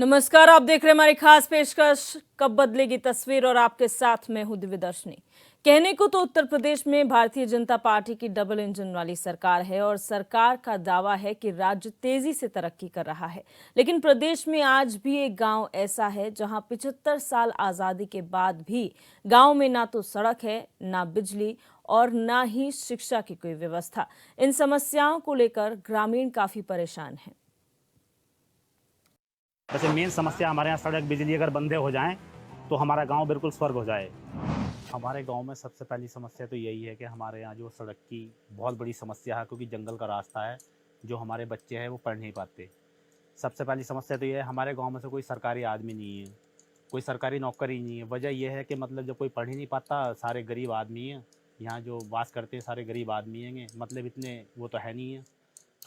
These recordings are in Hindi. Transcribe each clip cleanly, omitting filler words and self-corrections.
नमस्कार, आप देख रहे हैं हमारी खास पेशकश कब बदलेगी तस्वीर और आपके साथ मैं हूं दिव्यदर्शनी। कहने को तो उत्तर प्रदेश में भारतीय जनता पार्टी की डबल इंजन वाली सरकार है और सरकार का दावा है कि राज्य तेजी से तरक्की कर रहा है। लेकिन प्रदेश में आज भी एक गांव ऐसा है जहां 75 साल आजादी के बाद भी गांव में ना तो सड़क है, ना बिजली और ना ही शिक्षा की कोई व्यवस्था। इन समस्याओं को लेकर ग्रामीण काफी परेशान हैं। वैसे मेन समस्या हमारे यहाँ सड़क बिजली अगर बंदे हो जाएं तो हमारा गांव बिल्कुल स्वर्ग हो जाए। हमारे गांव में सबसे पहली समस्या तो यही है कि हमारे यहाँ जो सड़क की बहुत बड़ी समस्या है, क्योंकि जंगल का रास्ता है, जो हमारे बच्चे हैं वो पढ़ नहीं पाते। सबसे पहली समस्या तो ये है, हमारे गांव में से कोई सरकारी आदमी नहीं है, कोई सरकारी नौकरी नहीं है। वजह यह है कि मतलब जब कोई पढ़ ही नहीं पाता, सारे गरीब आदमी हैं यहाँ जो वास करते हैं, सारे गरीब आदमी हैं, मतलब इतने वो तो है नहीं है।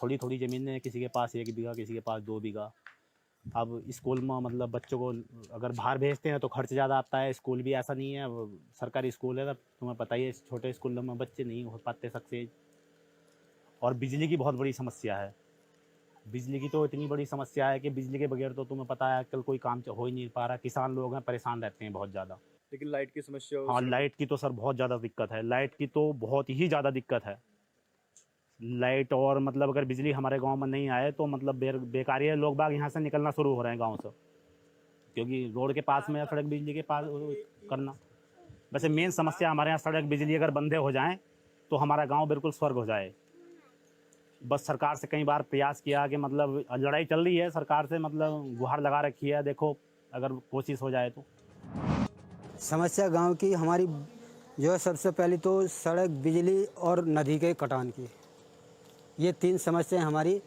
थोड़ी थोड़ी ज़मीनें हैं, किसी के पास 1 बीघा, किसी के पास 2 बीघा। अब स्कूल में मतलब बच्चों को अगर बाहर भेजते हैं तो खर्च ज़्यादा आता है। स्कूल भी ऐसा नहीं है, वो सरकारी स्कूल है ना, तुम्हें पता ही है, छोटे स्कूलों में बच्चे नहीं हो पाते सक्सेस। और बिजली की बहुत बड़ी समस्या है। बिजली की तो इतनी बड़ी समस्या है कि बिजली के बगैर तो तुम्हें पता है आजकल कोई काम हो ही नहीं पा रहा। किसान लोग हैं, परेशान रहते हैं बहुत ज़्यादा। लेकिन लाइट की समस्या हाँ, लाइट की तो सर बहुत ज़्यादा दिक्कत है, लाइट की तो बहुत ही ज़्यादा दिक्कत है। लाइट और मतलब अगर बिजली हमारे गांव में नहीं आए तो मतलब बेकार है। लोग बाग यहाँ से निकलना शुरू हो रहे हैं गांव से, क्योंकि रोड के पास में या सड़क बिजली के पास करना। वैसे मेन समस्या हमारे यहाँ सड़क बिजली अगर बंदे हो जाएं तो हमारा गांव बिल्कुल स्वर्ग हो जाए। बस सरकार से कई बार प्रयास किया कि मतलब लड़ाई चल रही है सरकार से, मतलब गुहार लगा रखी है, देखो अगर कोशिश हो जाए तो। समस्या गांव की हमारी जो है, सबसे पहले तो सड़क, बिजली और नदी के कटान की, ये 3 समस्याएं हमारी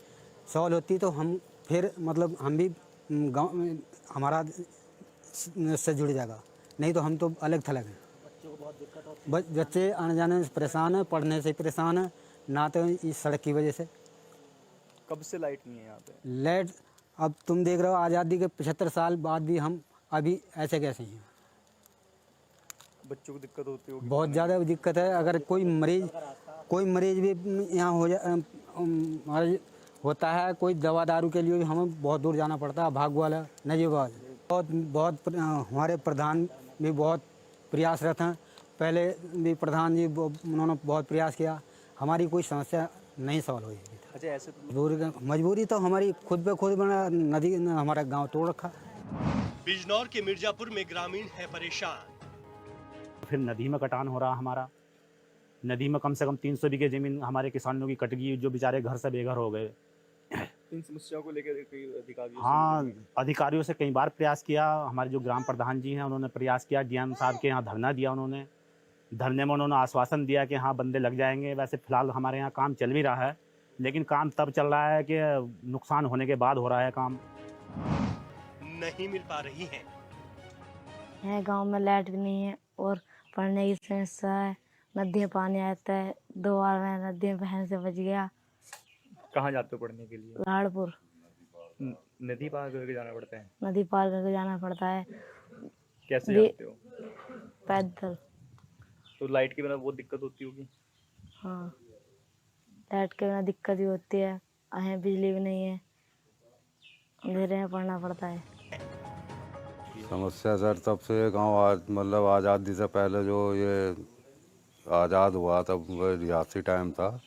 सॉल्व होती तो हम फिर मतलब हम भी गांव में हमारा से जुड़ जाएगा, नहीं तो हम तो अलग थलग हैं। बच्चे आने जाने से परेशान हैं, पढ़ने से परेशान हैं, ना तो इस सड़क की वजह से। कब से लाइट नहीं है यहाँ पे? लाइट अब तुम देख रहे हो, आज़ादी के 75 साल बाद भी हम अभी ऐसे कैसे हैं। बच्चों को दिक्कत होती होगी? बहुत ज़्यादा दिक्कत है। अगर कोई मरीज भी यहाँ होता है, कोई दवा दारू के लिए हमें बहुत दूर जाना पड़ता है, भाग वाला नजीबाज। बहुत हमारे प्रधान भी बहुत प्रयासरत हैं। पहले भी प्रधान जी उन्होंने बहुत प्रयास किया, हमारी कोई समस्या नहीं सॉल्व हुई। अच्छा, ऐसे तो मजबूरी तो हमारी खुद पे खुद बना, नदी ने हमारा गांव तोड़ रखा। बिजनौर के मिर्जापुर में ग्रामीण है परेशान। फिर नदी में कटान हो रहा हमारा। नदी में कम से कम 300 बीघे ज़मीन हमारे किसानों की कट गई, जो बेचारे घर से बेघर हो गए। इन समस्याओं को लेकर कई अधिकारियों हाँ, अधिकारियों से कई बार प्रयास किया। हमारे जो ग्राम प्रधान जी हैं उन्होंने प्रयास किया, डीएम साहब के यहाँ धरना दिया उन्होंने। धरने में उन्होंने आश्वासन दिया कि हाँ बंदे लग जाएंगे। वैसे फ़िलहाल हमारे यहाँ काम चल भी रहा है, लेकिन काम तब चल रहा है कि नुकसान होने के बाद हो रहा है काम। नहीं मिल पा रही है। गांव में लाइट भी नहीं है और पढ़ने की समस्या है। नदी में पानी आता है, 2 बार मैं नदी में बहन से बच गया। कहाँ जाते हो पढ़ने के लिए? लाड़पुर। नदी पार करके जाना पड़ता है? नदी पार करके जाना पड़ता है। कैसे जाते हो? पैदल। तो लाइट के बिना बहुत दिक्कत होती होगी? हाँ, लाइट के बिना दिक्कत भी होती है, बिजली भी नहीं है, अंधेरे में पढ़ना पड़ता है। समस्या सर तब से गांव आज मतलब आज़ादी से पहले जो ये आज़ाद हुआ तब वह रियासी टाइम था,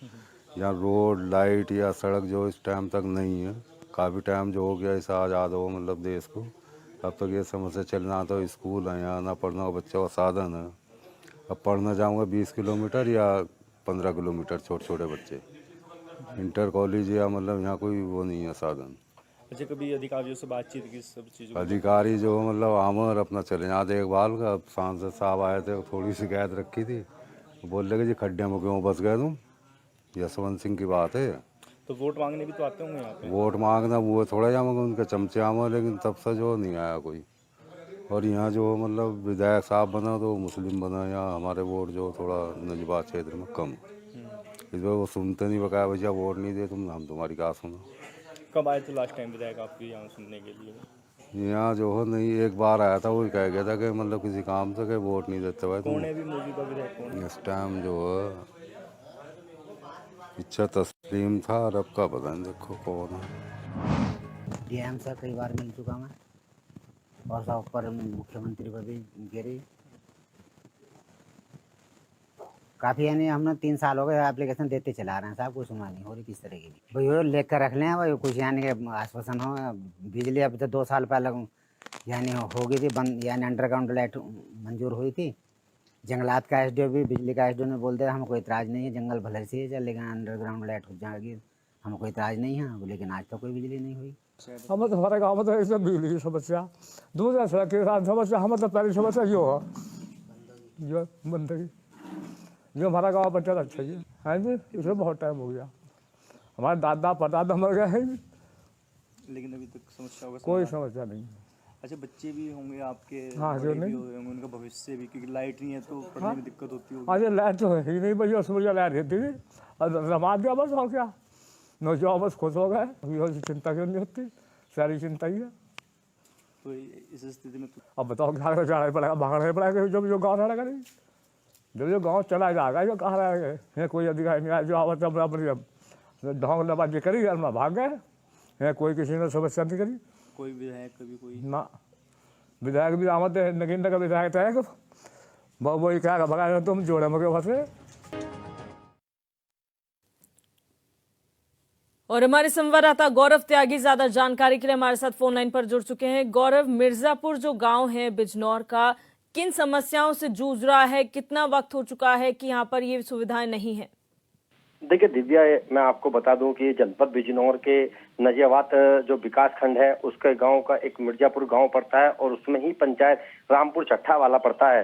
यहाँ रोड, लाइट या सड़क जो इस टाइम तक नहीं है। काफ़ी टाइम जो हो गया इसे आज़ाद हो मतलब देश को, तब तक ये समस्या चलना। तो स्कूल है यहाँ, ना पढ़ने का बच्चों का साधन है। अब पढ़ने जाऊँगा 20 किलोमीटर या 15 किलोमीटर, छोटे छोटे बच्चे। इंटर कॉलेज या मतलब यहाँ कोई वो नहीं है साधन। अच्छा, कभी अधिकारियों से बातचीत की सब चीज़ों? अधिकारी जो मतलब आमर अपना चले यहाँ देखभाल का। अब सांसद साहब आए थे, थोड़ी शिकायत रखी थी, बोल रहे कि जी खड्डे में क्यों बस गए तुम, यशवंत सिंह की बात है। तो वोट मांगने भी तो आते होंगे यहाँ पे? वोट मांगना वो थोड़ा जाऊँगा, उनके चमचे आमा, लेकिन तब से जो नहीं आया कोई। और यहाँ जो मतलब विधायक साहब बना तो मुस्लिम बना, यहाँ हमारे वोट जो थोड़ा नजबात क्षेत्र में कम, इस बार वो सुनते नहीं, बकाया भैया वोट नहीं दे तुम, हम तुम्हारी कहा सुना। कब आए थे लास्ट टाइम विधायक आपके यहाँ सुनने के लिए? यहाँ जो है नहीं, एक बार आया था, वही कह गया था कि मतलब किसी काम से कि वोट नहीं देते भाई तुम। कौन है अभी मौजूदा विधायक? कौन है इस टाइम जो है इच्छा तस्लीम था, और अब का पता नहीं, देखो कौन है। डीएम से कई बार मिल चुका मैं, और सब पर मुख्यमंत्री पर भी गिरी। काफ़ी यानी हमने 3 साल हो गए एप्लीकेशन देते चला रहे हैं साहब, कोई सुनवाई नहीं हो रही किस तरह की भी। भाई वो लिख कर रख लें, वही कुछ यानी कि आश्वासन हो। बिजली अब तो 2 साल पहले यानी हो गई थी बंद, यानी अंडरग्राउंड लाइट मंजूर हुई थी। जंगलात का एसडीओ भी, बिजली का एसडीओ ने बोल दिया हमें कोई इतराज़ नहीं है, जंगल भले से ही चल, लेकिन अंडरग्राउंड लाइट हो जाएगी, हमें कोई इतराज़ नहीं है। लेकिन आज तो कोई बिजली नहीं हुई। हम तो हमारे गाँव में तो ऐसे बिजली की समस्या, दूसरा सड़क के साथ समस्या, हम तो पहली समस्या जो है जो बंदगी, जो हमारा गाँव पंचायत अच्छा ही है जी, इसमें बहुत टाइम हो गया। हमारे दादा परदादा मर गए हैं, लेकिन अभी तक समस्या होगा कोई समस्या नहीं। अच्छा, बच्चे भी होंगे आपके? हाँ, बड़े जो भी नहीं होंगे, उनका भविष्य भी, क्योंकि लाइट नहीं है तो पढ़ने में दिक्कत होती होगी। आज लाइट तो है ही नहीं भैया, सूर्य लाइट रहती थी और रमा दिया बस, और क्या नौजवान बस खुश हो गए, अभी चिंता क्यों नहीं होती, सारी चिंता ही है। तो इस स्थिति में अब बताओ क्या जाना पड़ेगा, भागना ही पड़ेगा, जब जो गाँव रहेगा नहीं, जब जो गाँव चला जाएगा, जो कहाँ रहेगा, कोई अधिकारी नहीं आया, जो आवत अपनी ढोंग नबाजी करी और मैं भाग गए, कोई किसी ने समस्या नहीं करी। कोई विधायक कभी कोई ना विधायक भी आमद नगीन का विधायक है, वही क्या भगा तुम जोड़े मगे फंसे। और हमारे संवाददाता गौरव त्यागी ज्यादा जानकारी के लिए हमारे साथ फोन लाइन पर जुड़ चुके हैं। गौरव, मिर्जापुर जो गांव है बिजनौर का, किन समस्याओं से जूझ रहा है, कितना वक्त हो चुका है कि यहाँ पर ये सुविधाएं नहीं है? देखिए दिव्या, मैं आपको बता दूं कि जनपद बिजनौर के नजियाबाद जो विकास खंड है उसके गांव का एक मिर्जापुर गांव पड़ता है और उसमें ही पंचायत रामपुर चट्ठा वाला पड़ता है,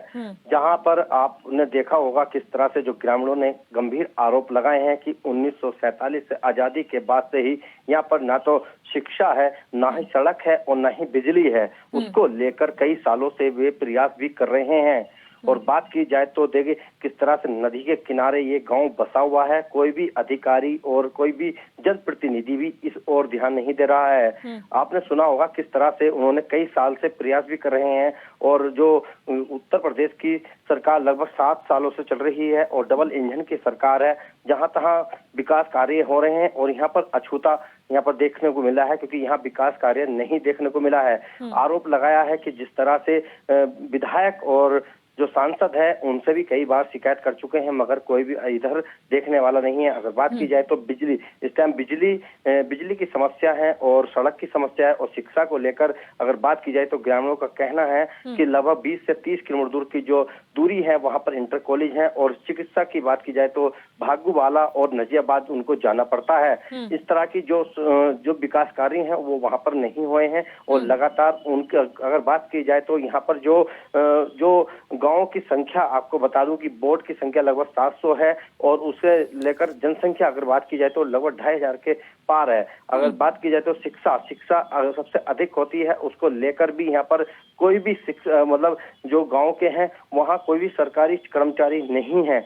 जहां पर आपने देखा होगा किस तरह से जो ग्रामीणों ने गंभीर आरोप लगाए हैं कि 1947 से आजादी के बाद से ही यहाँ पर ना तो शिक्षा है, ना ही सड़क है और ना ही बिजली है। उसको लेकर कई सालों से वे प्रयास भी कर रहे हैं। और बात की जाए तो देखिए किस तरह से नदी के किनारे ये गांव बसा हुआ है, कोई भी अधिकारी और कोई भी जनप्रतिनिधि भी इस ओर ध्यान नहीं दे रहा है। आपने सुना होगा किस तरह से उन्होंने कई साल से प्रयास भी कर रहे हैं और जो उत्तर प्रदेश की सरकार लगभग 7 सालों से चल रही है और डबल इंजन की सरकार है, जहां तहां विकास कार्य हो रहे हैं और यहाँ पर अछूता यहाँ पर देखने को मिला है, क्योंकि यहाँ विकास कार्य नहीं देखने को मिला है। आरोप लगाया है कि जिस तरह से विधायक और जो सांसद है उनसे भी कई बार शिकायत कर चुके हैं, मगर कोई भी इधर देखने वाला नहीं है। अगर बात की जाए तो बिजली, इस टाइम बिजली की समस्या है और सड़क की समस्या है और शिक्षा को लेकर अगर बात की जाए तो ग्रामीणों का कहना है कि लगभग 20 से 30 किलोमीटर दूर की जो दूरी है वहां पर इंटर कॉलेज है और चिकित्सा की बात की जाए तो भागूवाला और नजियाबाद उनको जाना पड़ता है। इस तरह की जो विकास कार्य हैं वो वहां पर नहीं हुए हैं और लगातार उनके अगर बात की जाए तो यहाँ पर जो गांव की संख्या, आपको बता दूं कि बोर्ड की संख्या लगभग 700 है और उसे लेकर जनसंख्या अगर बात की जाए तो लगभग 2500 के पार है। अगर बात की जाए तो शिक्षा अगर सबसे अधिक होती है, उसको लेकर भी यहाँ पर कोई भी शिक्षा मतलब जो गांव के हैं वहाँ कोई भी सरकारी कर्मचारी नहीं है।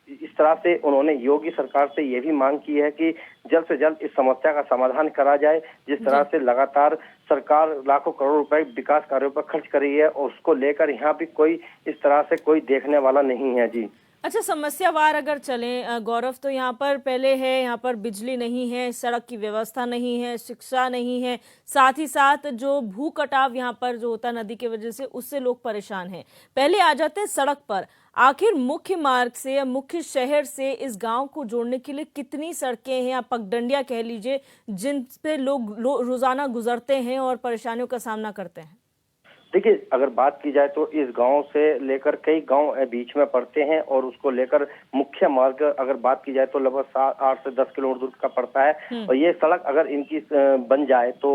इस तरह से उन्होंने योगी सरकार से ये भी मांग की है कि जल्द से जल्द इस समस्या का समाधान करा जाए। जिस तरह से लगातार सरकार लाखों करोड़ रुपए विकास कार्यों पर खर्च कर रही है और उसको लेकर यहाँ भी कोई इस तरह से कोई देखने वाला नहीं है। जी अच्छा, समस्यावार अगर चलें गौरव, तो यहाँ पर पहले है, यहाँ पर बिजली नहीं है, सड़क की व्यवस्था नहीं है, शिक्षा नहीं है, साथ ही साथ जो भू कटाव यहाँ पर जो होता है नदी की वजह से, उससे लोग परेशान हैं। पहले आ जाते हैं सड़क पर, आखिर मुख्य मार्ग से या मुख्य शहर से इस गांव को जोड़ने के लिए कितनी सड़कें हैं या पगडंडियां कह लीजिए जिन पे लोग रोजाना गुजरते हैं और परेशानियों का सामना करते हैं? देखिए, अगर बात की जाए तो इस गांव से लेकर कई गांव बीच में पड़ते हैं और उसको लेकर मुख्य मार्ग अगर बात की जाए तो लगभग 8 से 10 किलोमीटर दूर का पड़ता है और ये सड़क अगर इनकी बन जाए तो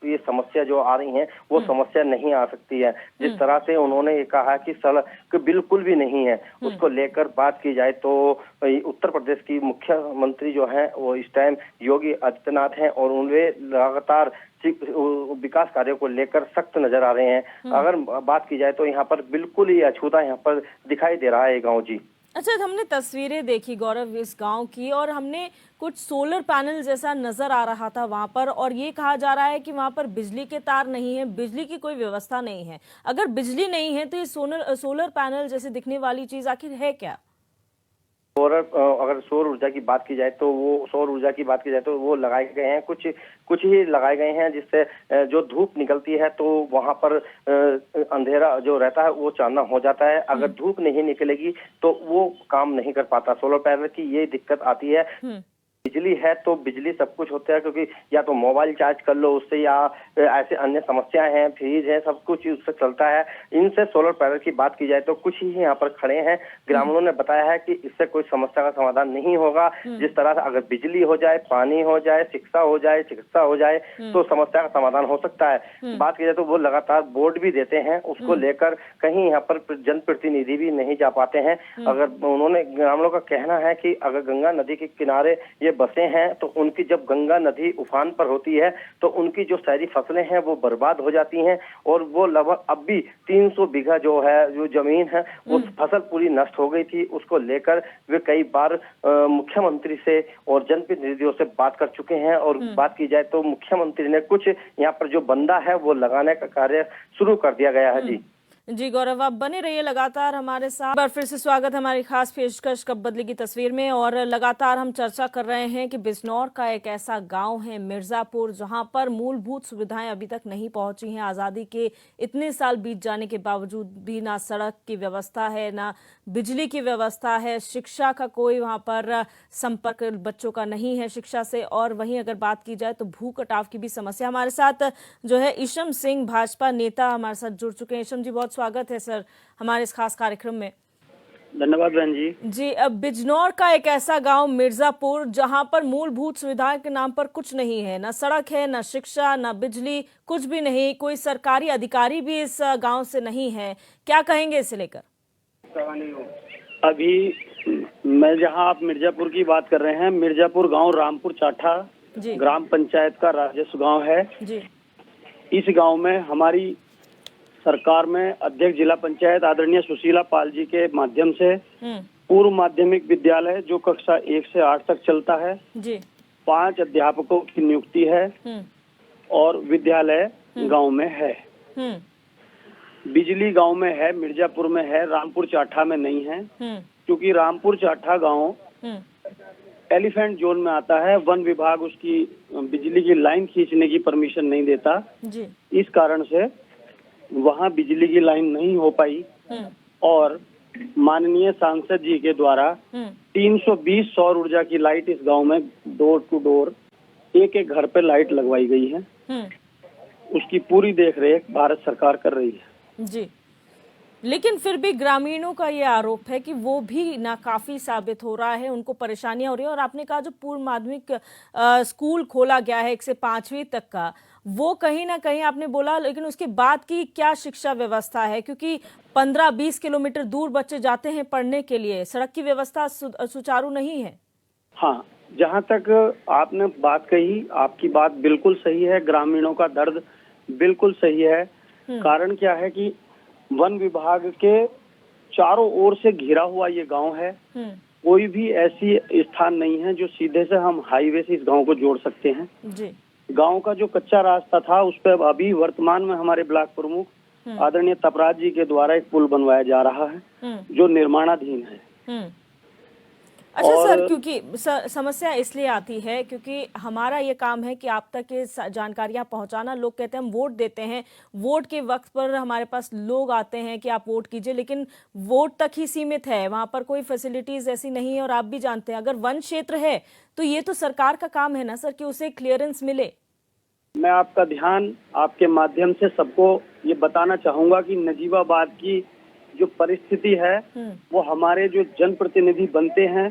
ये समस्या जो आ रही है वो समस्या नहीं आ सकती है। जिस तरह से उन्होंने ये कहा कि सड़क बिल्कुल भी नहीं है, उसको लेकर बात की जाए तो उत्तर प्रदेश की मुख्यमंत्री जो है वो इस टाइम योगी आदित्यनाथ हैं और उन्हें लगातार विकास कार्यों को लेकर सख्त नजर आ रहे हैं। अगर बात की जाए तो यहाँ पर बिल्कुल ही अछूता यहाँ पर दिखाई दे रहा है गांव। जी अच्छा, हमने तस्वीरें देखी गौरव इस गांव की और हमने कुछ सोलर पैनल जैसा नजर आ रहा था वहां पर, और ये कहा जा रहा है कि वहां पर बिजली के तार नहीं है, बिजली की कोई व्यवस्था नहीं है। अगर बिजली नहीं है तो ये सोलर पैनल जैसे दिखने वाली चीज आखिर है क्या? और अगर सौर ऊर्जा की बात की जाए तो वो लगाए गए हैं, कुछ ही लगाए गए हैं, जिससे जो धूप निकलती है तो वहां पर अंधेरा जो रहता है वो चानना हो जाता है। अगर धूप नहीं निकलेगी तो वो काम नहीं कर पाता। सोलर पैनल की ये दिक्कत आती है। बिजली है तो बिजली सब कुछ होता है, क्योंकि या तो मोबाइल चार्ज कर लो उससे, या ऐसे अन्य समस्याएं हैं, फ्रिज है, सब कुछ उससे चलता है। इनसे सोलर पैनल की बात की जाए तो कुछ ही यहाँ पर खड़े हैं। ग्रामीणों ने बताया है कि इससे कोई समस्या का समाधान नहीं होगा। जिस तरह से अगर बिजली हो जाए, पानी हो जाए, शिक्षा हो जाए, चिकित्सा हो जाए तो समस्या का समाधान हो सकता है। बात की जाए तो वो लगातार बोर्ड भी देते हैं, उसको लेकर कहीं यहाँ पर जनप्रतिनिधि भी नहीं जा पाते हैं। अगर उन्होंने, ग्रामीणों का कहना है कि अगर गंगा नदी के किनारे ये बसे हैं तो उनकी, जब गंगा नदी उफान पर होती है तो उनकी जो सारी फसलें हैं वो बर्बाद हो जाती हैं, और वो लगभग अब भी 300 बीघा जो जमीन है वो फसल पूरी नष्ट हो गई थी। उसको लेकर वे कई बार मुख्यमंत्री से और जनप्रतिनिधियों से बात कर चुके हैं, और बात की जाए तो मुख्यमंत्री ने कुछ यहाँ पर जो बंदा है वो लगाने का कार्य शुरू कर दिया गया है। जी गौरव, आप बने रहिए लगातार हमारे साथ। एक बार फिर से स्वागत है हमारी खास पेशकश कब बदलेगी तस्वीर में। और लगातार हम चर्चा कर रहे हैं कि बिजनौर का एक ऐसा गांव है मिर्जापुर, जहां पर मूलभूत सुविधाएं अभी तक नहीं पहुंची हैं। आज़ादी के इतने साल बीत जाने के बावजूद भी ना सड़क की व्यवस्था है, ना बिजली की व्यवस्था है, शिक्षा का कोई वहां पर संपर्क बच्चों का नहीं है शिक्षा से। और वहीं अगर बात की जाए तो भू कटाव की भी समस्या। हमारे साथ जो है ईशम सिंह, भाजपा नेता, हमारे साथ जुड़ चुके हैं। ईशम जी, बहुत स्वागत है सर हमारे इस खास कार्यक्रम में। धन्यवाद बहन जी। जी, अब बिजनौर का एक ऐसा गांव मिर्जापुर जहां पर मूलभूत सुविधाएं के नाम पर कुछ नहीं है, ना सड़क है, ना शिक्षा, ना बिजली, कुछ भी नहीं। कोई सरकारी अधिकारी भी इस गांव से नहीं है। क्या कहेंगे इसे लेकर? अभी मैं जहां आप मिर्जापुर की बात कर रहे हैं, मिर्जापुर गांव रामपुर चाठा ग्राम पंचायत का राजस्व गांव है जी। इस गांव में हमारी सरकार में अध्यक्ष जिला पंचायत आदरणीय सुशीला पाल जी के माध्यम से पूर्व माध्यमिक विद्यालय जो कक्षा 1 से 8 तक चलता है जी। 5 अध्यापकों की नियुक्ति है और विद्यालय गांव में है। बिजली गांव में है, मिर्जापुर में है, रामपुर चाठा में नहीं है, क्योंकि रामपुर चाठा गांव एलिफेंट जोन में आता है। वन विभाग उसकी बिजली की लाइन खींचने की परमिशन नहीं देता जी। इस कारण से वहाँ बिजली की लाइन नहीं हो पाई, और माननीय सांसद जी के द्वारा 320 सौर ऊर्जा की लाइट इस गांव में डोर टू डोर एक एक घर पे लाइट लगवाई गई है। उसकी पूरी देखरेख भारत सरकार कर रही है जी। लेकिन फिर भी ग्रामीणों का ये आरोप है कि वो भी नाकाफी साबित हो रहा है, उनको परेशानियां हो रही है। और आपने कहा जो पूर्व माध्यमिक स्कूल खोला गया है 1 से 5वीं तक का, वो कहीं ना कहीं आपने बोला, लेकिन उसके बाद की क्या शिक्षा व्यवस्था है? क्योंकि 15-20 किलोमीटर दूर बच्चे जाते हैं पढ़ने के लिए, सड़क की व्यवस्था सुचारू नहीं है। हाँ, जहाँ तक आपने बात कही, आपकी बात बिल्कुल सही है। ग्रामीणों का दर्द बिल्कुल सही है। कारण क्या है कि वन विभाग के चारों ओर से घिरा हुआ ये गांव है। कोई भी ऐसी स्थान नहीं है जो सीधे से हम हाईवे से इस गांव को जोड़ सकते हैं जी। गांव का जो कच्चा रास्ता था उस पर अभी वर्तमान में हमारे ब्लॉक प्रमुख आदरणीय तपराज जी के द्वारा एक पुल बनवाया जा रहा है जो निर्माणाधीन है। अच्छा सर, क्योंकि समस्या इसलिए आती है क्योंकि हमारा ये काम है कि आप तक ये जानकारियां पहुंचाना। लोग कहते हैं हम वोट देते हैं, वोट के वक्त पर हमारे पास लोग आते हैं कि आप वोट कीजिए, लेकिन वोट तक ही सीमित है, वहां पर कोई फैसिलिटीज ऐसी नहीं है। और आप भी जानते हैं अगर वन क्षेत्र है तो ये तो सरकार का काम है ना सर कि उसे क्लियरेंस मिले। मैं आपका ध्यान आपके माध्यम से सबको ये बताना चाहूंगा कि नजीबाबाद की जो परिस्थिति है वो हमारे जो जनप्रतिनिधि बनते हैं,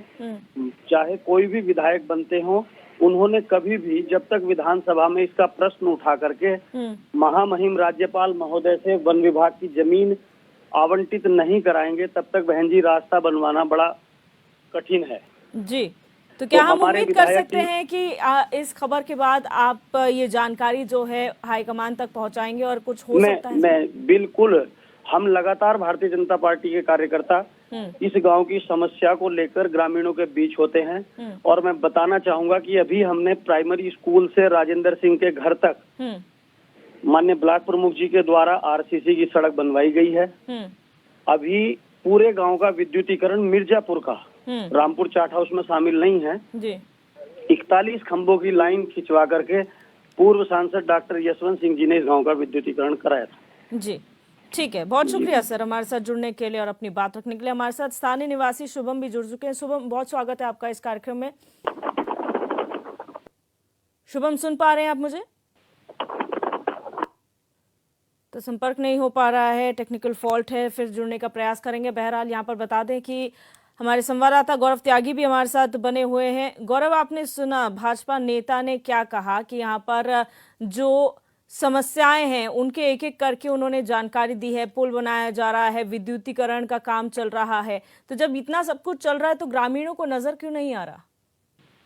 चाहे कोई भी विधायक बनते हों, उन्होंने कभी भी जब तक विधानसभा में इसका प्रश्न उठा करके महामहिम राज्यपाल महोदय से वन विभाग की जमीन आवंटित नहीं कराएंगे तब तक बहन जी रास्ता बनवाना बड़ा कठिन है जी। तो क्या हम उम्मीद कर सकते हैं कि इस खबर के बाद आप ये जानकारी जो है हाईकमान तक पहुंचाएंगे और कुछ हो सकता है? मैं बिल्कुल, हम लगातार भारतीय जनता पार्टी के कार्यकर्ता इस गांव की समस्या को लेकर ग्रामीणों के बीच होते हैं। और मैं बताना चाहूंगा कि अभी हमने प्राइमरी स्कूल से राजेंद्र सिंह के घर तक माननीय ब्लॉक प्रमुख जी के द्वारा आरसीसी की सड़क बनवाई गई है। अभी पूरे गांव का विद्युतीकरण मिर्जापुर का रामपुर चाठा उसमें शामिल नहीं है। जी 41 खंभों की लाइन खिंचवा करके पूर्व सांसद डॉक्टर यशवंत सिंह जी ने इस गांव का विद्युतीकरण कराया था। जी ठीक है, बहुत शुक्रिया सर हमारे साथ जुड़ने के लिए और अपनी बात रखने के लिए। हमारे साथ स्थानीय निवासी शुभम भी जुड़ चुके हैं। शुभम, बहुत स्वागत है आपका इस कार्यक्रम में। शुभम, सुन पा रहे हैं आप मुझे? तो संपर्क नहीं हो पा रहा है, टेक्निकल फॉल्ट है, फिर जुड़ने का प्रयास करेंगे। बहरहाल यहाँ पर बता दें कि हमारे संवाददाता गौरव त्यागी भी हमारे साथ बने हुए हैं। गौरव, आपने सुना भाजपा नेता ने क्या कहा कि यहाँ पर जो समस्याएं हैं उनके एक एक करके उन्होंने जानकारी दी है। पुल बनाया जा रहा है, विद्युतीकरण का काम चल रहा है, तो जब इतना सब कुछ चल रहा है तो ग्रामीणों को नजर क्यों नहीं आ रहा?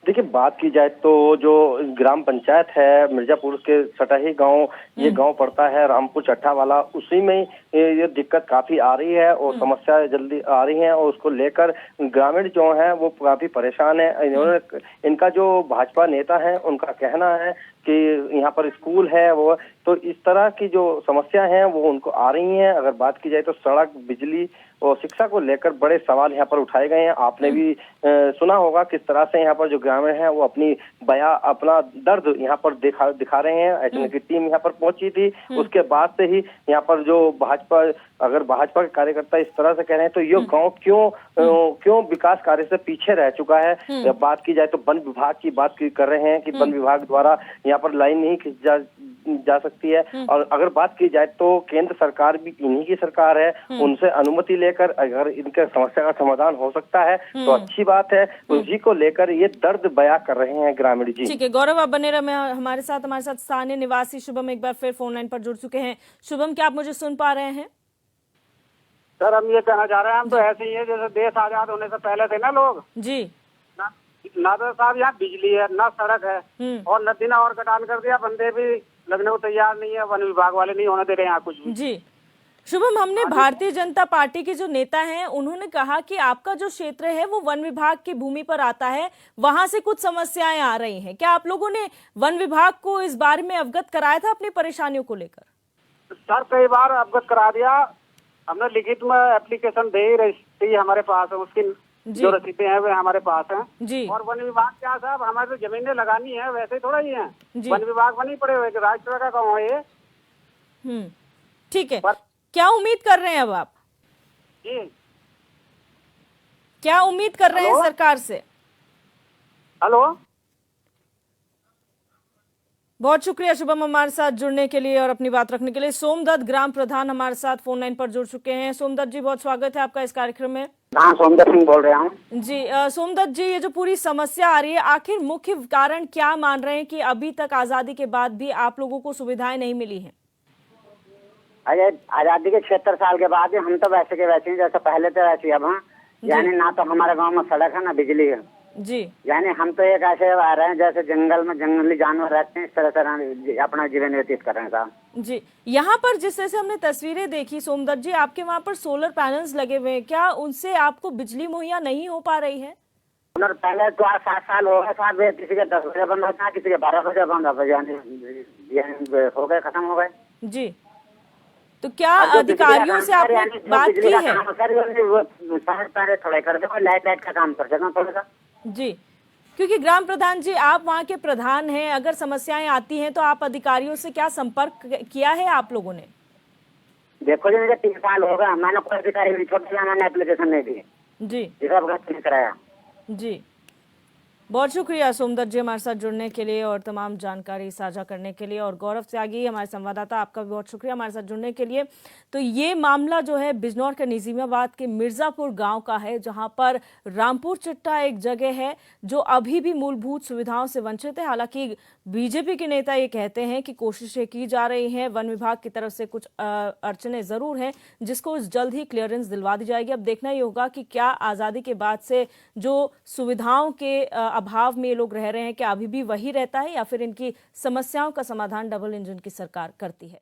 देखिए, बात की जाए तो जो ग्राम पंचायत है मिर्जापुर के सटाही गांव, ये गांव पड़ता है रामपुर चट्ठा वाला, उसी में ये दिक्कत काफी आ रही है और समस्या जल्दी आ रही है और उसको लेकर ग्रामीण जो है वो काफी परेशान है। इन्होंने इनका जो भाजपा नेता है उनका कहना है कि यहाँ पर स्कूल है वो, तो इस तरह की जो समस्या है वो उनको आ रही हैं। अगर बात की जाए तो सड़क, बिजली और शिक्षा को लेकर बड़े सवाल यहाँ पर उठाए गए हैं। आपने भी सुना होगा किस तरह से यहाँ पर जो ग्रामीण हैं वो अपना दर्द यहाँ पर दिखा रहे हैं। एचएन की टीम यहाँ पर पहुंची थी, उसके बाद से ही यहाँ पर जो भाजपा के कार्यकर्ता इस तरह से कह रहे हैं तो ये गांव क्यों विकास कार्य से पीछे रह चुका है। जब बात की जाए तो वन विभाग की बात कर रहे हैं कि वन विभाग द्वारा यहाँ पर लाइन नहीं खींच जा सकती है। और अगर बात की जाए तो केंद्र सरकार भी इन्हीं की सरकार है, उनसे अनुमति लेकर अगर इनके समस्या का समाधान हो सकता है तो अच्छी बात है। उसी को लेकर ये दर्द बयां कर रहे हैं ग्रामीण जी। ठीक है गौरव, आप बने रहे हमारे साथ स्थानीय निवासी शुभम एक बार फिर फोन लाइन पर जुड़ चुके हैं। शुभम, क्या आप मुझे सुन पा रहे हैं? सर, हम ये कहना चाह रहे हैं, हम तो ऐसे ही है जैसे देश आजाद होने से पहले थे ना लोग जी। ना तो साहब यहाँ बिजली है, ना सड़क है, और नदी ना और कटान कर दिया, बंदे भी लगने को तैयार नहीं है, वन विभाग वाले नहीं होने दे रहे यहाँ कुछ भी। जी शुभम, हमने भारतीय जनता पार्टी के जो नेता हैं उन्होंने कहा कि आपका जो क्षेत्र है वो वन विभाग की भूमि पर आता है, वहां से कुछ समस्याएं आ रही हैं। क्या आप लोगों ने वन विभाग को इस बारे में अवगत कराया था अपनी परेशानियों को लेकर? सर, कई बार अवगत करा दिया हमने, लिखित में एप्लीकेशन दे रही हमारे पास है, उसकी जो रसीदें हैं वे हमारे पास हैं जी। और वन विभाग क्या साहब, हमारे तो जमीनें लगानी है, वैसे ही थोड़ा ही है, वन विभाग बनी पड़े हुए राष्ट्र का गाँव है ये। ठीक है, क्या उम्मीद कर रहे हैं अब आप? जी, क्या उम्मीद कर रहे हैं सरकार से? हेलो, बहुत शुक्रिया शुभम हमारे साथ जुड़ने के लिए और अपनी बात रखने के लिए। सोमदत्त ग्राम प्रधान हमारे साथ फोन लाइन पर जुड़ चुके हैं। सोमदत्त जी, बहुत स्वागत है आपका इस कार्यक्रम में। हाँ, सोमदत्त सिंह बोल रहा हूँ जी। सोमदत्त जी, ये जो पूरी समस्या आ रही है, आखिर मुख्य कारण क्या मान रहे हैं कि अभी तक आजादी के बाद भी आप लोगों को सुविधाएं नहीं मिली हैं? अरे आजादी के 76 साल के बाद हम तो वैसे के वैसे ही जैसे पहले तो वैसे अब, हाँ, यानी ना तो हमारे गांव में सड़क है ना बिजली है जी। यानी हम तो एक ऐसे आ रहे हैं जैसे जंगल में जंगली जानवर रहते हैं, इस तरह से अपना जीवन व्यतीत कर रहे हैं साहब जी। यहाँ पर जिस तरह से हमने तस्वीरें देखी सोमदत्त जी, आपके वहाँ पर सोलर पैनल्स लगे हुए हैं, क्या उनसे आपको बिजली मुहैया नहीं हो पा रही है? सोलर पैनल तो आज 7 साल हो गए साहब, किसी के 10 बजे बंद होता है, किसी के 12 बजे बंद होता है, यानी हो गए, खत्म हो गए जी। तो क्या अधिकारियों से आपने बात की है? थोड़ा कर दो, लाइट का काम कर देना थोड़ा जी, क्योंकि ग्राम प्रधान जी आप वहाँ के प्रधान हैं, अगर समस्याएं आती हैं तो आप अधिकारियों से क्या संपर्क किया है आप लोगों ने? देखो जी, मुझे 3 साल हो गया, मैंने कोई अधिकारी नहीं छोटा, मैंने एप्लीकेशन नहीं दी जी, नहीं कराया जी। बहुत शुक्रिया सोमदत्त जी हमारे साथ जुड़ने के लिए और तमाम जानकारी साझा करने के लिए। और गौरव त्यागी हमारे संवाददाता, आपका भी बहुत शुक्रिया हमारे साथ जुड़ने के लिए। तो ये मामला जो है बिजनौर के निजामाबाद के मिर्जापुर गांव का है, जहां पर रामपुर चट्टा एक जगह है जो अभी भी मूलभूत सुविधाओं से वंचित है। हालांकि बीजेपी के नेता ये कहते हैं कि कोशिशें की जा रही हैं, वन विभाग की तरफ से कुछ अड़चनें जरूर हैं जिसको जल्द ही क्लियरेंस दिलवा दी जाएगी। अब देखना ही होगा कि क्या आज़ादी के बाद से जो सुविधाओं के अभाव में ये लोग रह रहे हैं, क्या अभी भी वही रहता है या फिर इनकी समस्याओं का समाधान डबल इंजन की सरकार करती है।